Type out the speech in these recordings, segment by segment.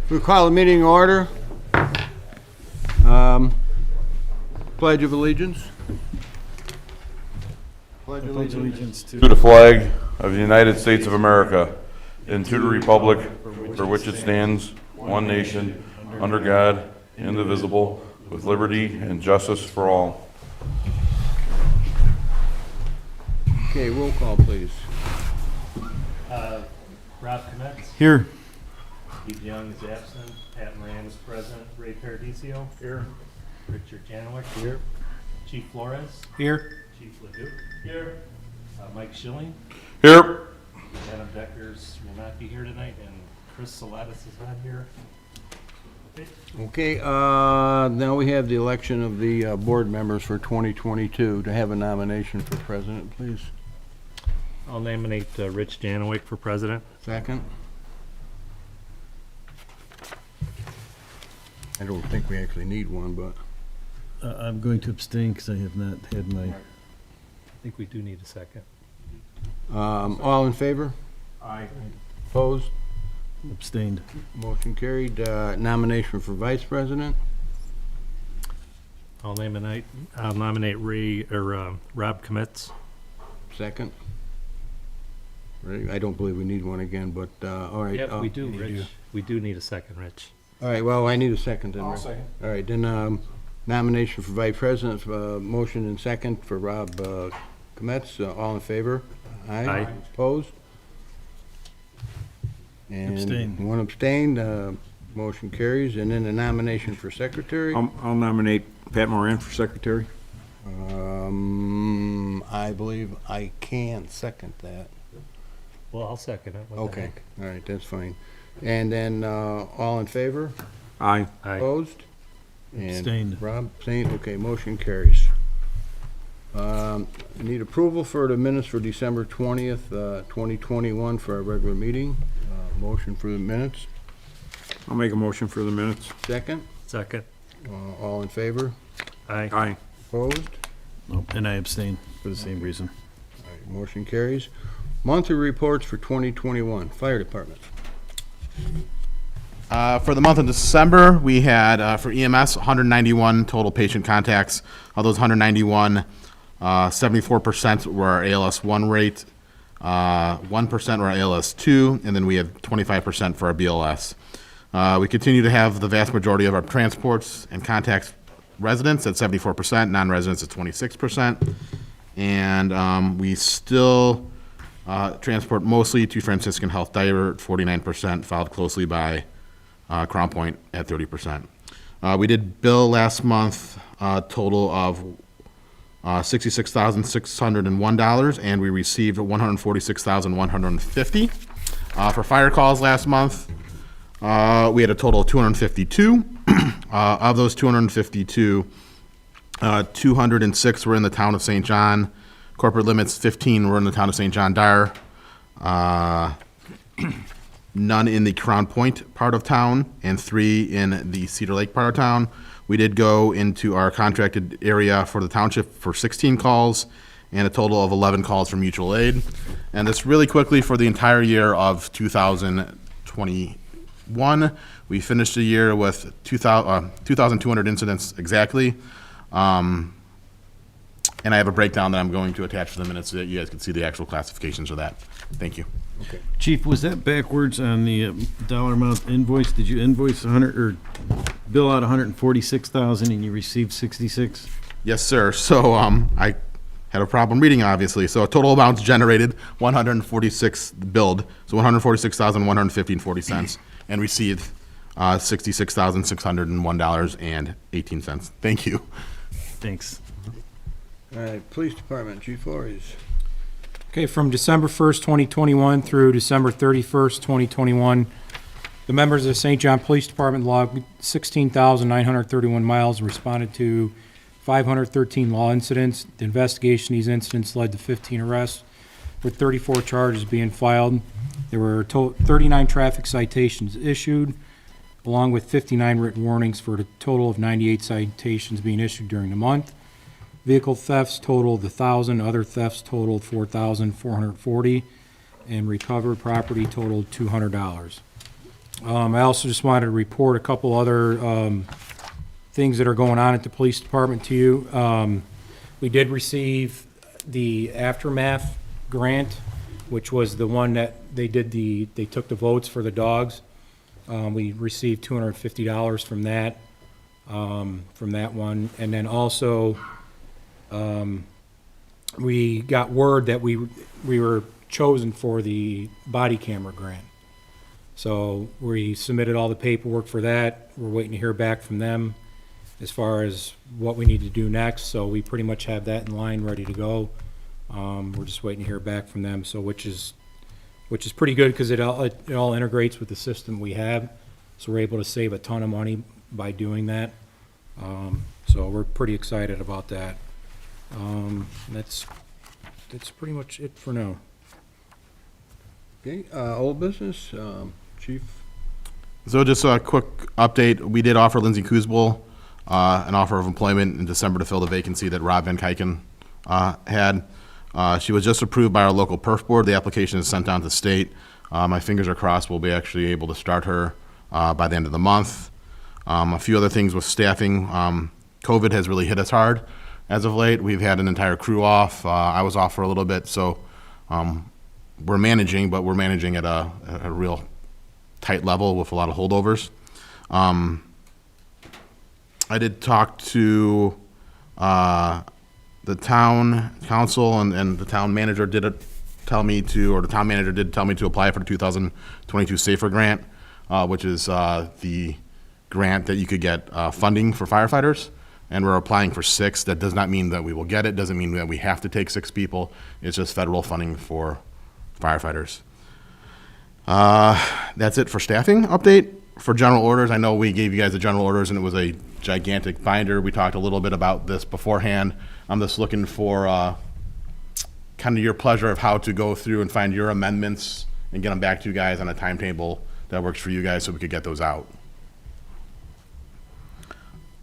We call the meeting to order. Pledge of allegiance. Pledge allegiance To the flag of the United States of America and to the republic for which it stands, one nation, under God, indivisible, with liberty and justice for all. Okay, roll call, please. Rob Connect. Here. Steve Young is absent. Pat Moran is present. Ray Paradiso. Here. Richard Janowick. Here. Chief Flores. Here. Chief Leduc. Here. Mike Schilling. Here. Adam Deckers will not be here tonight, and Chris Salatis is not here. Okay, now we have the election of the board members for 2022. To have a nomination for president, please. I'll nominate Rich Janowick for president. Second. I don't think we actually need one, but I'm going to abstain because I have not had my... I think we do need a second. all in favor? Aye. Opposed? abstained. Motion carried. Nomination for vice president. I'll nominate Rob Commits. Second. Ready? I don't believe we need one again, but, all right. Yep, we do, Rich. We do need a second, Rich. All right, well, I need a second then. I'll Rick. second. All right, then, nomination for vice president, motion and second for Rob Kometz. All in favor? Aye. Opposed? And Abstain. one abstained. Motion carries. And then the nomination for secretary. I'll nominate Pat Moran for secretary. I believe I can second that. Well, I'll second it. What the Okay, heck? all right, that's fine. And then, all in favor? Aye. Aye. Opposed? And Abstained. Rob, abstained, okay, motion carries. Need approval for the minutes for December 20th, 2021 for our regular meeting. Motion for the minutes. I'll make a motion for the minutes. Second, Second. all in favor? Aye. Aye. Opposed? Nope, and I abstain for the same reason. All right, motion carries. Monthly reports for 2021, Fire Department. For the month of December, we had, for EMS, 191 total patient contacts. Of those 191, 74% were our ALS 1 rate, 1% were our ALS 2, and then we had 25% for our BLS. We continue to have the vast majority of our transports and contacts residents at 74%, non-residents at 26%. And we still transport mostly to Franciscan Health Divert, 49%, followed closely by Crown Point at 30%. We did bill last month a total of $66,601, and we received $146,150. For fire calls last month, we had a total of 252. Of those 252, 206 were in the town of St. John. Corporate limits, 15 were in the town of St. John Dyer. None in the Crown Point part of town, and 3 in the Cedar Lake part of town. We did go into our contracted area for the township for 16 calls, and a total of 11 calls for mutual aid. And this really quickly for the entire year of 2021, we finished the year with 2,200 incidents exactly. And I have a breakdown that I'm going to attach to the minutes so that you guys can see the actual classifications of that. Thank you. Chief, was that backwards on the dollar amount invoice? Did you invoice 100 or bill out 146,000 and you received 66? Yes, sir. So I had a problem reading, obviously. So total amounts generated 146 billed, so 146,150.40, and received $66,601.18. Thank you. Thanks. All right, Police Department, Chief Flores. Okay, from December 1st, 2021 through December 31st, 2021, the members of the St. John Police Department logged 16,931 miles and responded to 513 law incidents. The investigation of these incidents led to 15 arrests, with 34 charges being filed. There were 39 traffic citations issued, along with 59 written warnings for a total of 98 citations being issued during the month. Vehicle thefts totaled 1,000, other thefts totaled 4,440. and recovered property totaled $200. I also just wanted to report a couple other things that are going on at the police department to you. We did receive the Aftermath grant, which was the one that they took the votes for the dogs. We received $250 from that one. And then also, we got word that we were chosen for the body camera grant. So we submitted all the paperwork for that. We're waiting to hear back from them as far as what we need to do next. So we pretty much have that in line, ready to go. We're just waiting to hear back from them. So which is pretty good because it all integrates with the system we have. So we're able to save a ton of money by doing that. So we're pretty excited about that. That's pretty much it for now. Okay, old business, Chief? So just a quick update. We did offer Lindsay Kuzbel an offer of employment in December to fill the vacancy that Rob Van Kyken had. She was just approved by our local perf board. The application is sent down to state. My fingers are crossed we'll be actually able to start her by the end of the month. A few other things with staffing. COVID has really hit us hard as of late. We've had an entire crew off. I was off for a little bit, so we're managing, but we're managing at a real tight level with a lot of holdovers. I did talk to the town council, and the town manager did tell me to apply for the 2022 SAFER grant, which is the grant that you could get funding for firefighters. And we're applying for 6. That does not mean that we will get it. Doesn't mean that we have to take 6 people. It's just federal funding for firefighters. That's it for staffing update. For general orders, I know we gave you guys the general orders, and it was a gigantic binder. We talked a little bit about this beforehand. I'm just looking for kind of your pleasure of how to go through and find your amendments and get them back to you guys on a timetable that works for you guys so we could get those out.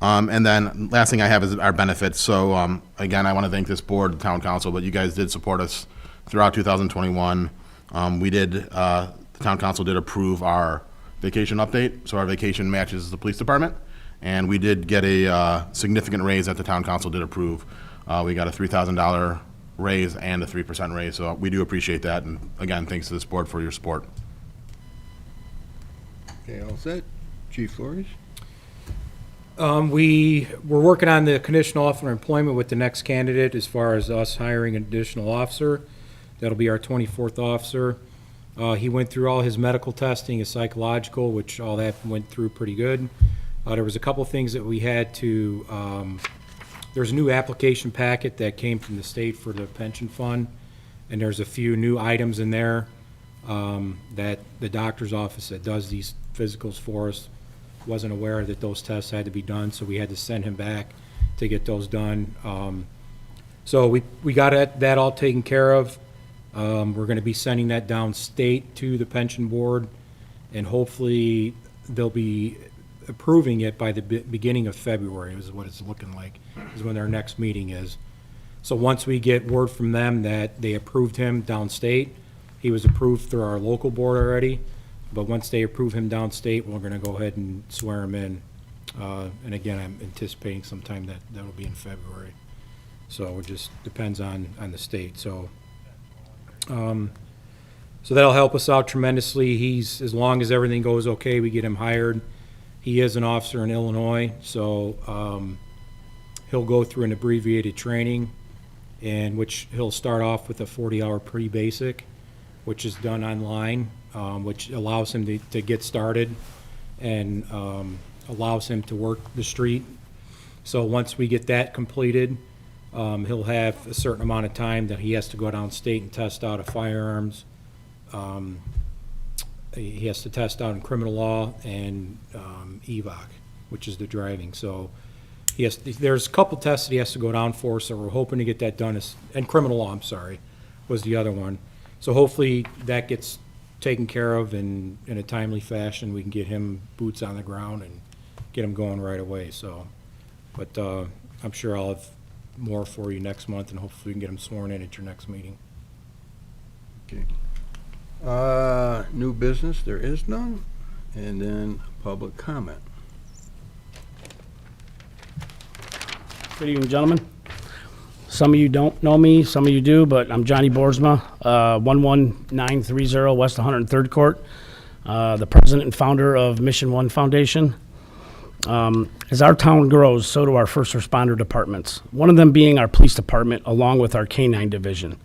And then last thing I have is our benefits. So again, I want to thank this board, the town council, but you guys did support us throughout 2021. The town council did approve our vacation update, so our vacation matches the police department, and we did get a significant raise that the town council did approve. We got a $3,000 raise and a 3% raise, so we do appreciate that, and again, thanks to this board for your support. Okay, all set. Chief Flores? We're working on the conditional offer of employment with the next candidate as far as us hiring an additional officer. That'll be our 24th officer. He went through all his medical testing, his psychological, which all that went through pretty good. There was a couple things that we had to, there's a new application packet that came from the state for the pension fund, and there's a few new items in there that the doctor's office that does these physicals for us wasn't aware that those tests had to be done, so we had to send him back to get those done. So we got that all taken care of. We're going to be sending that downstate to the pension board, and hopefully they'll be approving it by the beginning of February is what it's looking like, is when their next meeting is. So once we get word from them that they approved him downstate, he was approved through our local board already, but once they approve him downstate, we're going to go ahead and swear him in. And again, I'm anticipating sometime that'll be in February. So it just depends on the state. So that'll help us out tremendously. As long as everything goes okay, we get him hired. He is an officer in Illinois, so he'll go through an abbreviated training, in which he'll start off with a 40-hour pre-basic, which is done online, which allows him to get started and allows him to work the street. So once we get that completed, he'll have a certain amount of time that he has to go downstate and test out of firearms. He has to test out in criminal law and EVOC, which is the driving. So there's a couple tests that he has to go down for, so we're hoping to get that done. And criminal law, I'm sorry, was the other one. So hopefully that gets taken care of in a timely fashion. We can get him boots on the ground and get him going right away. So, but I'm sure I'll have more for you next month, and hopefully we can get him sworn in at your next meeting. Okay. New business, there is none. And then public comment. Good evening, gentlemen. Some of you don't know me, some of you do, but I'm Johnny Boersma, 11930 West 103rd Court, the president and founder of Mission One Foundation. As our town grows, so do our first responder departments, one of them being our police department along with our K-9 division.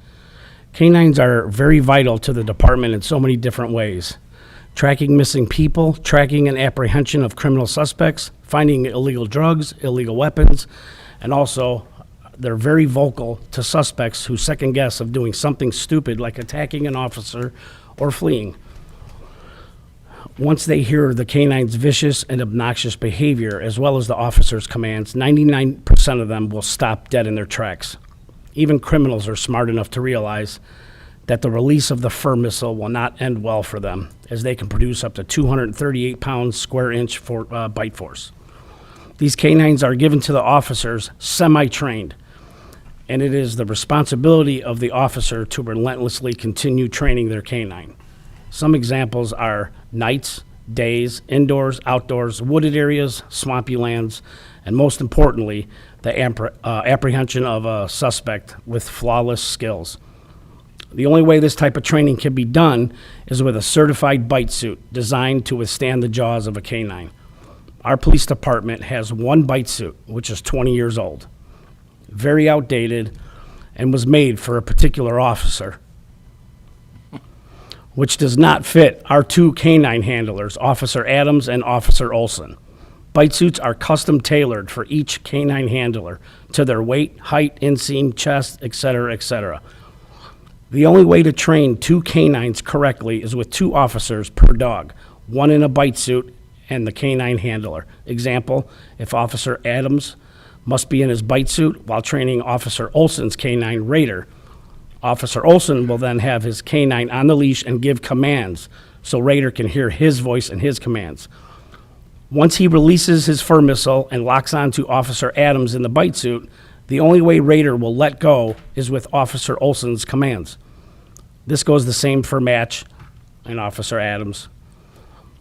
Canines are very vital to the department in so many different ways. Tracking missing people, tracking and apprehension of criminal suspects, finding illegal drugs, illegal weapons, and also they're very vocal to suspects who second guess of doing something stupid like attacking an officer or fleeing. Once they hear the canine's vicious and obnoxious behavior as well as the officer's commands, 99% of them will stop dead in their tracks. Even criminals are smart enough to realize that the release of the fur missile will not end well for them, as they can produce up to 238 pounds square inch bite force. These canines are given to the officers semi-trained, and it is the responsibility of the officer to relentlessly continue training their canine. Some examples are nights, days, indoors, outdoors, wooded areas, swampy lands, and most importantly, the apprehension of a suspect with flawless skills. The only way this type of training can be done is with a certified bite suit designed to withstand the jaws of a canine. Our police department has one bite suit, which is 20 years old, very outdated, and was made for a particular officer, which does not fit our two canine handlers, Officer Adams and Officer Olson. Bite suits are custom tailored for each canine handler to their weight, height, inseam, chest, etc., etc. The only way to train two canines correctly is with two officers per dog, one in a bite suit and the canine handler. Example, if Officer Adams must be in his bite suit while training Officer Olson's canine Raider, Officer Olson will then have his canine on the leash and give commands so Raider can hear his voice and his commands. Once he releases his fur missile and locks onto Officer Adams in the bite suit, the only way Raider will let go is with Officer Olson's commands. This goes the same for Match and Officer Adams.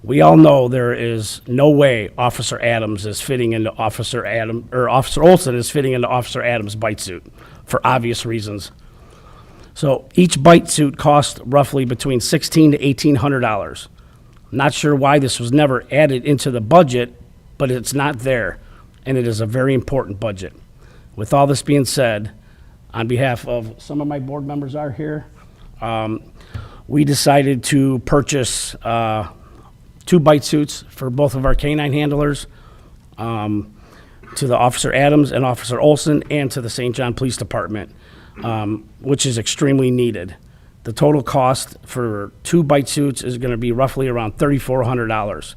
We all know there is no way Officer Adams is fitting into Officer Olson is fitting into Officer Adams' bite suit for obvious reasons. So each bite suit costs roughly between $1,600 to $1,800. Not sure why this was never added into the budget, but it's not there, and it is a very important budget. With all this being said, on behalf of some of my board members are here, we decided to purchase two bite suits for both of our canine handlers, to the Officer Adams and Officer Olson, and to the St. John Police Department, which is extremely needed. The total cost for two bite suits is going to be roughly around $3,400.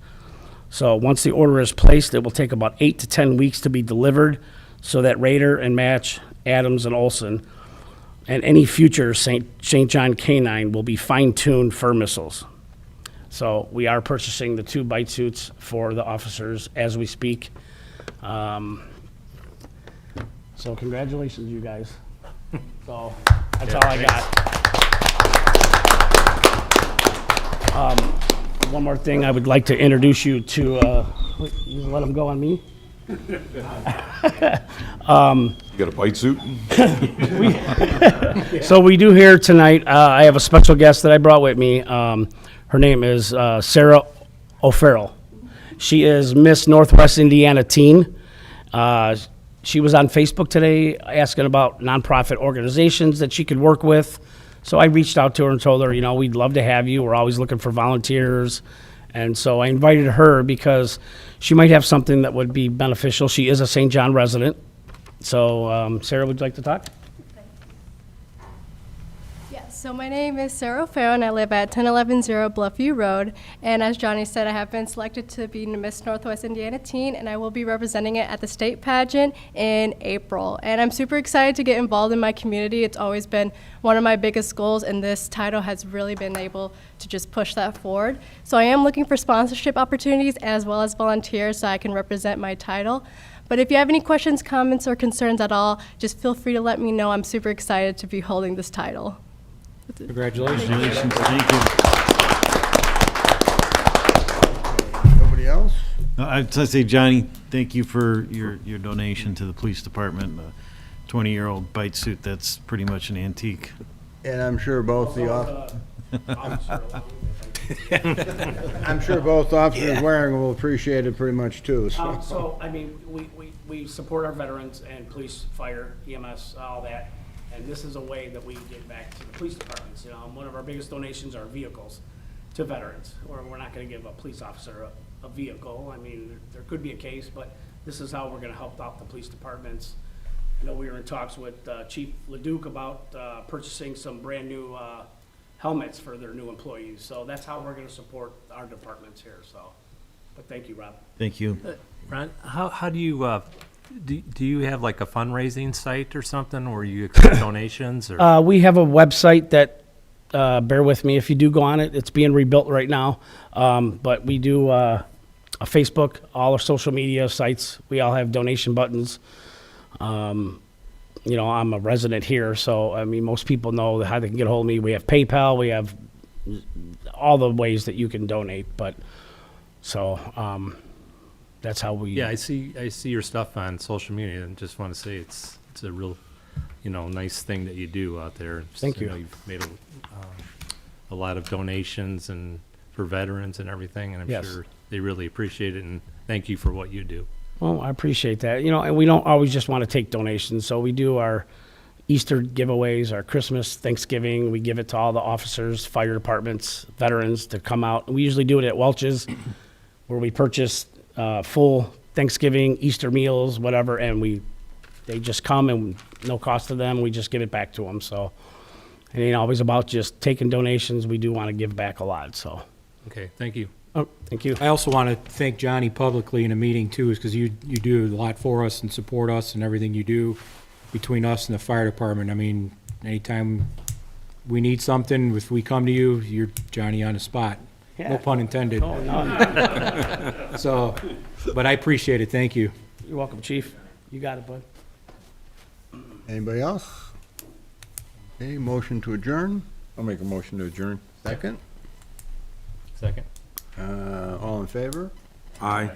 So once the order is placed, it will take about 8 to 10 weeks to be delivered so that Raider and Match, Adams and Olson, and any future St. John canine will be fine-tuned fur missiles. So we are purchasing the two bite suits for the officers as we speak. So congratulations, you guys. So that's all I got. One more thing, I would like to introduce you to, you let them go on me? You got a bite suit? So we do here tonight, I have a special guest that I brought with me. Her name is Sarah O'Farrell. She is Miss Northwest Indiana Teen. She was on Facebook today asking about nonprofit organizations that she could work with. So I reached out to her and told her, you know, we'd love to have you. We're always looking for volunteers. And so I invited her because she might have something that would be beneficial. She is a St. John resident. So Sarah, would you like to talk? So my name is Sarah O'Farrell, and I live at 10110 Bluffview Road. And as Johnny said, I have been selected to be Miss Northwest Indiana Teen, and I will be representing it at the state pageant in April. And I'm super excited to get involved in my community. It's always been one of my biggest goals, and this title has really been able to just push that forward. So I am looking for sponsorship opportunities as well as volunteers so I can represent my title. But if you have any questions, comments, or concerns at all, just feel free to let me know. I'm super excited to be holding this title. Congratulations. Congratulations, thank you. Nobody else? I'd say, Johnny, thank you for your donation to the police department. A 20-year-old bite suit, that's pretty much an antique. And I'm sure both I'm sure both officers wearing them will appreciate it pretty much too, so. So, I mean, we support our veterans and police, fire, EMS, all that, and this is a way that we give back to the police departments. You know, one of our biggest donations are vehicles to veterans, or we're not gonna give a police officer a vehicle. I mean, there could be a case, but this is how we're gonna help out the police departments. I know we were in talks with Chief Leduc about purchasing some brand-new helmets for their new employees, so that's how we're gonna support our departments here, so. But thank you, Rob. Thank you. Ron, how do you, do you have like a fundraising site or something where you accept donations or? We have a website that, bear with me if you do go on it, it's being rebuilt right now. But we do a Facebook, all our social media sites, we all have donation buttons. You know, I'm a resident here, so, I mean, most people know how they can get a hold of me. We have PayPal, we have all the ways that you can donate, but, so, that's how we. Yeah, I see your stuff on social media and just want to say it's a real, nice thing that you do out there. Thank you. I know you've made a lot of donations and for veterans and everything, and I'm Yes. sure they really appreciate it, and thank you for what you do. Well, I appreciate that. You know, and we don't always just want to take donations, so we do our Easter giveaways, our Christmas, Thanksgiving. We give it to all the officers, fire departments, veterans to come out. We usually do it at Welch's, where we purchase full Thanksgiving, Easter meals, whatever, and they just come and no cost to them. We just give it back to them. So it ain't always about just taking donations. We do want to give back a lot. So, Okay, thank you. oh, thank you. I also want to thank Johnny publicly in a meeting too, is because you do a lot for us and support us and everything you do between us and the fire department. I mean, anytime we need something, if we come to you, you're Johnny on the spot. Yeah. No pun intended. Oh, no. So, but I appreciate it. Thank you. You're welcome, Chief. You got it, bud. Anybody else? Okay, motion to adjourn, I'll make a motion to adjourn. second. Second. All in favor? Aye.